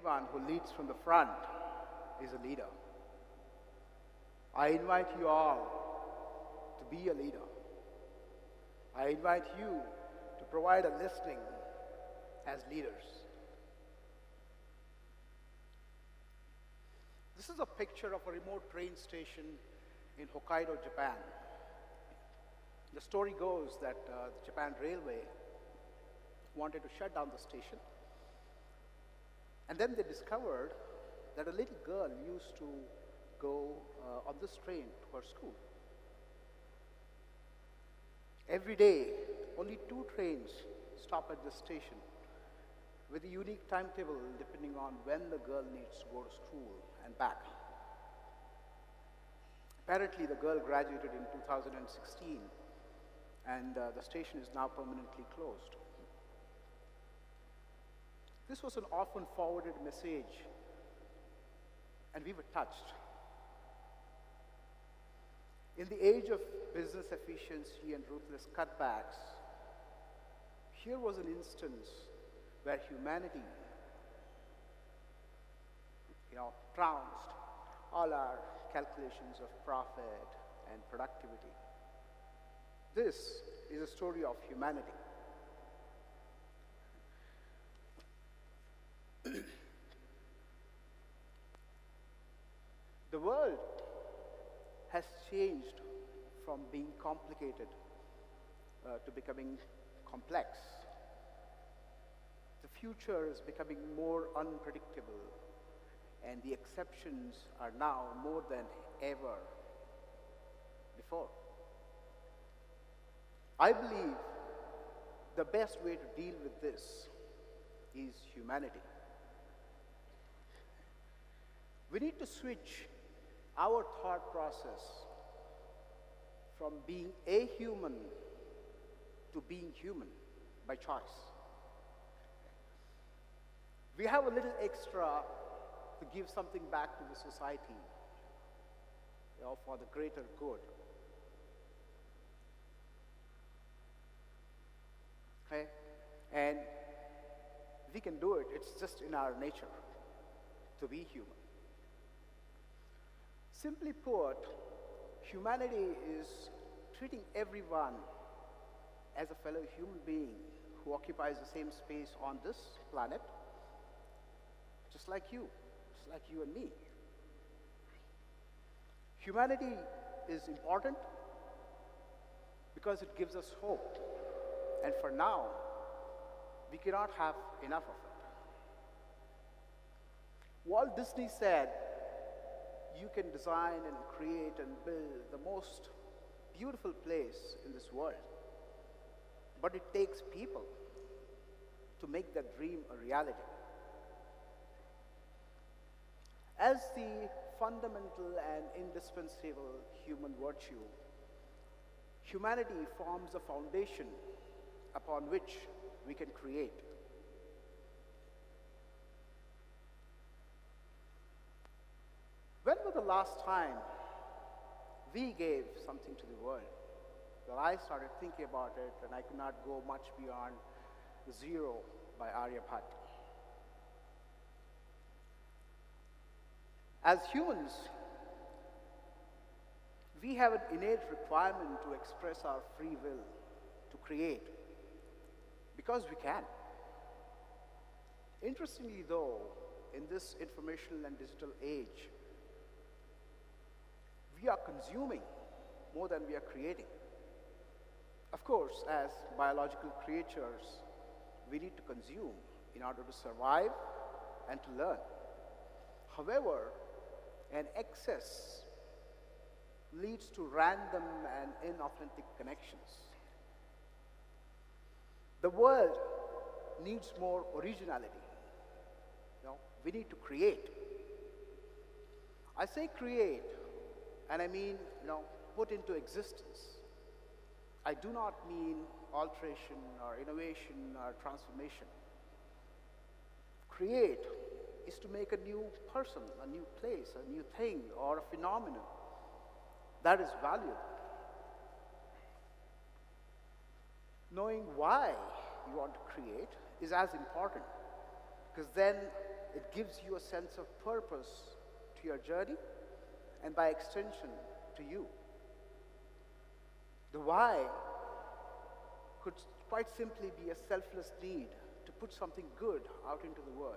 anyone who leads from the front is a leader. I invite you all to be a leader. I invite you to provide a listening as leaders. This is a picture of a remote train station in Hokkaido, Japan. The story goes that the Japan Railway wanted to shut down the station, and then they discovered that a little girl used to go on this train to her school. Every day, only 2 trains stop at this station with a unique timetable depending on when the girl needs to go to school and back. Apparently, the girl graduated in 2016, and the station is now permanently closed. This was an often forwarded message, and we were touched. In the age of business efficiency and ruthless cutbacks, here was an instance where humanity, trounced all our calculations of profit and productivity. This is a story of humanity. The world has changed from being complicated to becoming complex. The future is becoming more unpredictable, and the exceptions are now more than ever before. I believe the best way to deal with this is humanity. We need to switch our thought process from being a human to being human by choice. We have a little extra to give something back to the society, for the greater good. Okay? And we can do it. It's just in our nature to be human. Simply put, humanity is treating everyone as a fellow human being who occupies the same space on this planet, just like you and me. Humanity is important because it gives us hope, and for now, we cannot have enough of it. Walt Disney said, "You can design and create and build the most beautiful place in this world, but it takes people to make that dream a reality." As the fundamental and indispensable human virtue, humanity forms a foundation upon which we can create. When was the last time we gave something to the world? Well, I started thinking about it, and I could not go much beyond Zero by Aryabhatta. As humans, we have an innate requirement to express our free will, to create, because we can. Interestingly though, in this informational and digital age, we are consuming more than we are creating. Of course, as biological creatures, we need to consume in order to survive and to learn. However, an excess leads to random and inauthentic connections. The world needs more originality. We need to create. I say create, and I mean, put into existence. I do not mean alteration or innovation or transformation. Create is to make a new person, a new place, a new thing, or a phenomenon that is valuable. Knowing why you want to create is as important because then it gives you a sense of purpose to your journey and by extension to you. The why could quite simply be a selfless need to put something good out into the world.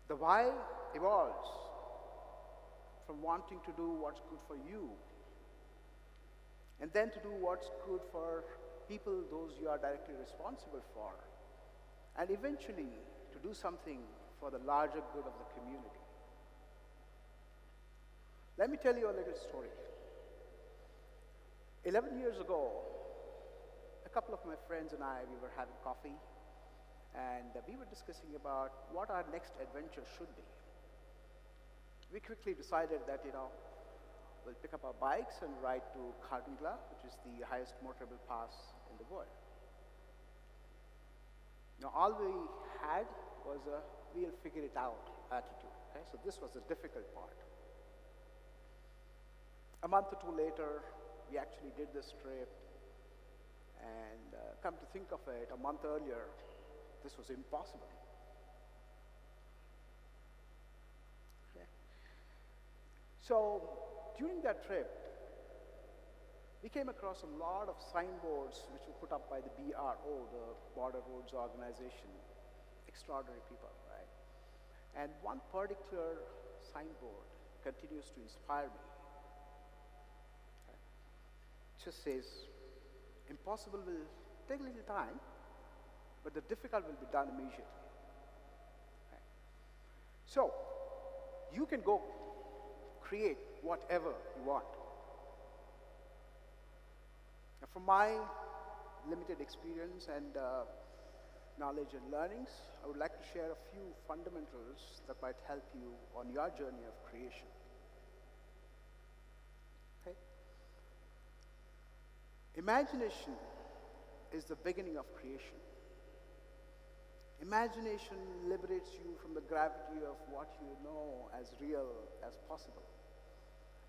The why evolves from wanting to do what's good for you and then to do what's good for people, those you are directly responsible for, and eventually to do something for the larger good of the community. Let me tell you a little story. 11 years ago, a couple of my friends and I, we were having coffee, and we were discussing about what our next adventure should be. We quickly decided that, we'll pick up our bikes and ride to Khardungla, which is the highest motorable pass in the world. Now, all we had was a we'll figure it out attitude. Okay? So this was the difficult part. A month or two later, we actually did this trip, and come to think of it, a month earlier, this was impossible. Okay. So during that trip, we came across a lot of signboards which were put up by the BRO, the Border Roads Organization. Extraordinary people, right? And one particular signboard continues to inspire me. Okay. It just says, impossible will take a little time, but the difficult will be done immediately. Okay. So, you can go create whatever you want. Now, from my limited experience and knowledge and learnings, I would like to share a few fundamentals that might help you on your journey of creation. Okay? Imagination is the beginning of creation. Imagination liberates you from the gravity of what you know as real as possible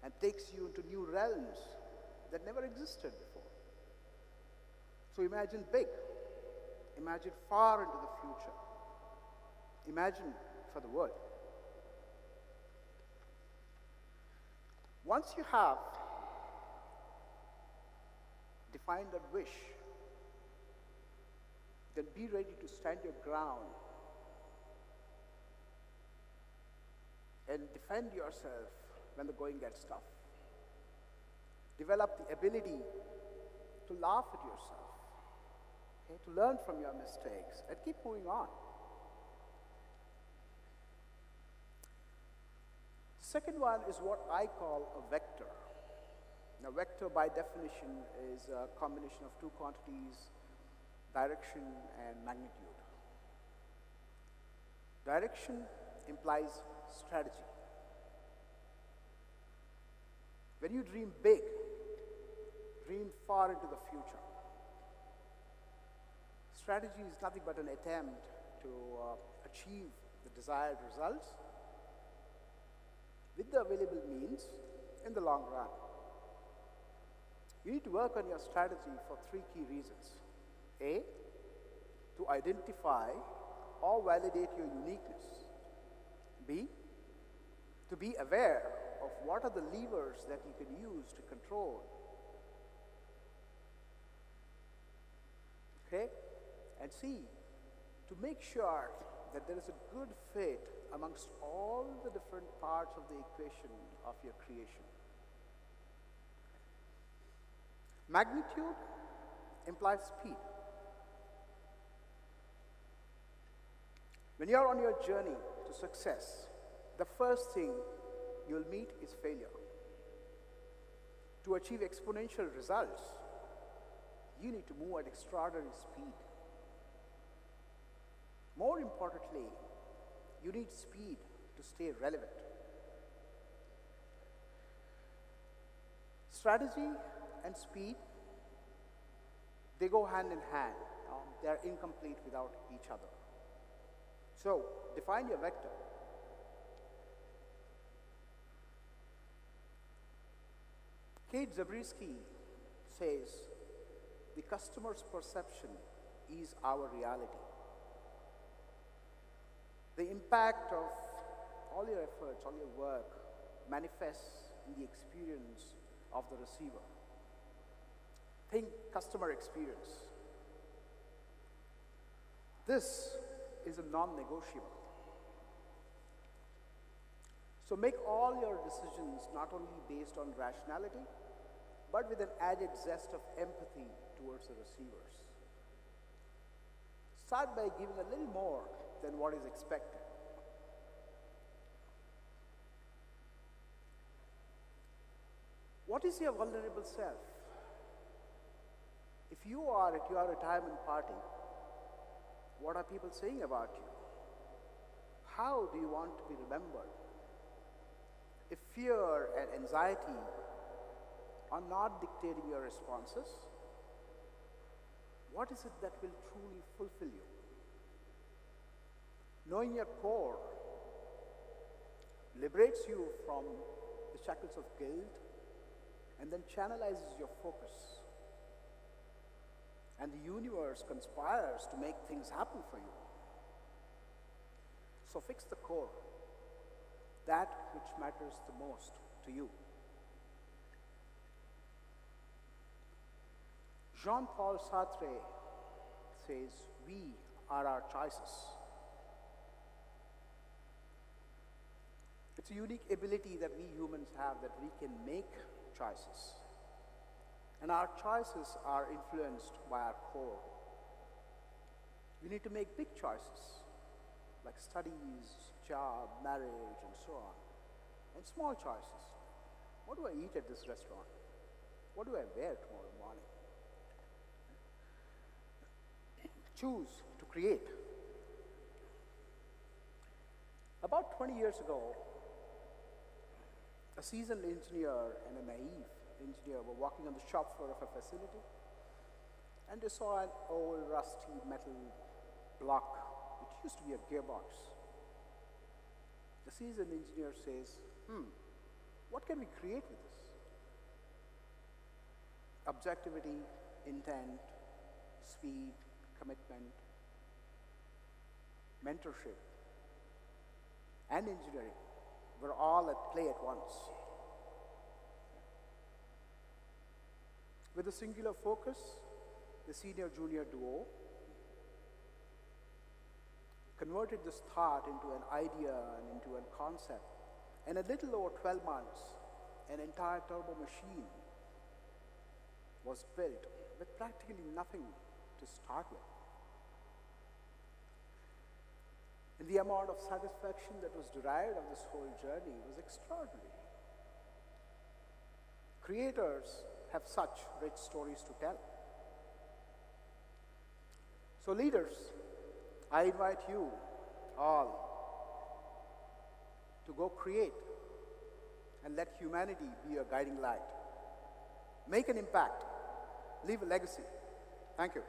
and takes you into new realms that never existed before. So imagine big. Imagine far into the future. Imagine for the world. Once you have defined that wish, then be ready to stand your ground and defend yourself when the going gets tough. Develop the ability to laugh at yourself, okay, to learn from your mistakes, and keep moving on. Second one is what I call a vector. Now, vector by definition is a combination of two quantities, direction and magnitude. Direction implies strategy. When you dream big, dream far into the future. Strategy is nothing but an attempt to achieve the desired results with the available means in the long run. You need to work on your strategy for three key reasons. A, to identify or validate your uniqueness. B, to be aware of what are the levers that you can use to control. Okay? And C, to make sure that there is a good fit amongst all the different parts of the equation of your creation. Magnitude implies speed. When you are on your journey to success, the first thing you'll meet is failure. To achieve exponential results, you need to move at extraordinary speed. More importantly, you need speed to stay relevant. Strategy and speed, they go hand in hand. They are incomplete without each other. So, define your vector. Kate Zabriskie says, the customer's perception is our reality. The impact of all your efforts, all your work manifests in the experience of the receiver. Think customer experience. This is a non-negotiable. So make all your decisions not only based on rationality, but with an added zest of empathy towards the receivers. Start by giving a little more than what is expected. What is your vulnerable self? If you are at your retirement party, what are people saying about you? How do you want to be remembered? If fear and anxiety are not dictating your responses, what is it that will truly fulfill you? Knowing your core liberates you from the shackles of guilt and then channelizes your focus. And the universe conspires to make things happen for you. So fix the core, that which matters the most to you. Jean-Paul Sartre says, "We are our choices." It's a unique ability that we humans have, that we can make choices. And our choices are influenced by our core. We need to make big choices, like studies, job, marriage, and so on. And small choices. What do I eat at this restaurant? What do I wear tomorrow morning? Choose to create. About 20 years ago, a seasoned engineer and a naive engineer were walking on the shop floor of a facility, and they saw an old rusty metal block which used to be a gearbox. The seasoned engineer says, what can we create with this? Objectivity, intent, speed, commitment, mentorship, and engineering were all at play at once. With a singular focus, the senior-junior duo converted this thought into an idea and into a concept. In a little over 12 months, an entire turbo machine was built with practically nothing to start with. And the amount of satisfaction that was derived of this whole journey was extraordinary. Creators have such rich stories to tell. So leaders, I invite you all to go create and let humanity be your guiding light. Make an impact. Leave a legacy. Thank you.